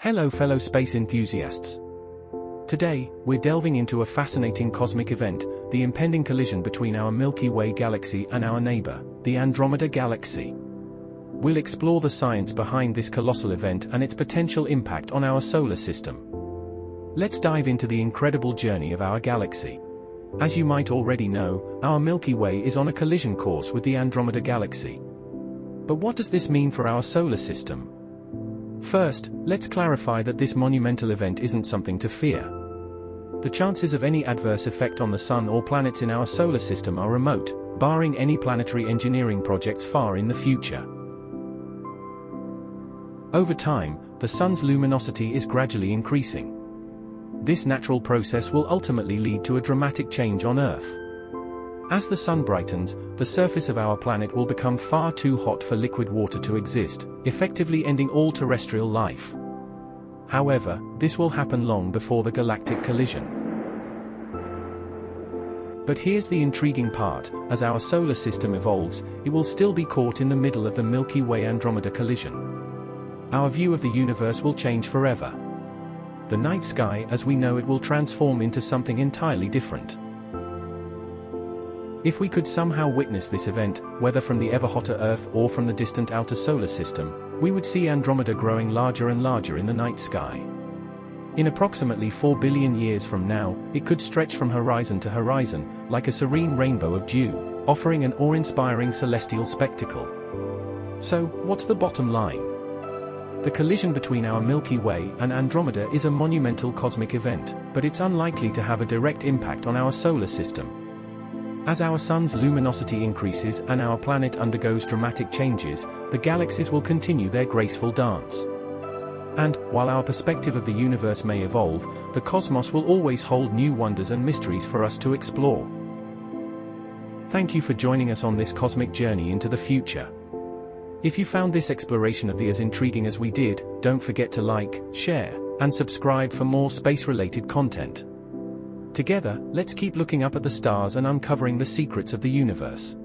Hello fellow space enthusiasts. Today, we're delving into a fascinating cosmic event, the impending collision between our Milky Way galaxy and our neighbor, the Andromeda galaxy. We'll explore the science behind this colossal event and its potential impact on our solar system. Let's dive into the incredible journey of our galaxy. As you might already know, our Milky Way is on a collision course with the Andromeda galaxy. But what does this mean for our solar system? First, let's clarify that this monumental event isn't something to fear. The chances of any adverse effect on the Sun or planets in our solar system are remote, barring any planetary engineering projects far in the future. Over time, the Sun's luminosity is gradually increasing. This natural process will ultimately lead to a dramatic change on Earth. As the Sun brightens, the surface of our planet will become far too hot for liquid water to exist, effectively ending all terrestrial life. However, this will happen long before the galactic collision. But here's the intriguing part: as our solar system evolves, it will still be caught in the middle of the Milky Way-Andromeda collision. Our view of the universe will change forever. The night sky as we know it will transform into something entirely different. If we could somehow witness this event, whether from the ever-hotter Earth or from the distant outer solar system, we would see Andromeda growing larger and larger in the night sky. In approximately 4 billion years from now, it could stretch from horizon to horizon, like a serene rainbow of dew, offering an awe-inspiring celestial spectacle. So, what's the bottom line? The collision between our Milky Way and Andromeda is a monumental cosmic event, but it's unlikely to have a direct impact on our solar system. As our Sun's luminosity increases and our planet undergoes dramatic changes, the galaxies will continue their graceful dance. And, while our perspective of the universe may evolve, the cosmos will always hold new wonders and mysteries for us to explore. Thank you for joining us on this cosmic journey into the future. If you found this exploration of the as intriguing as we did, don't forget to like, share, and subscribe for more space-related content. Together, let's keep looking up at the stars and uncovering the secrets of the universe.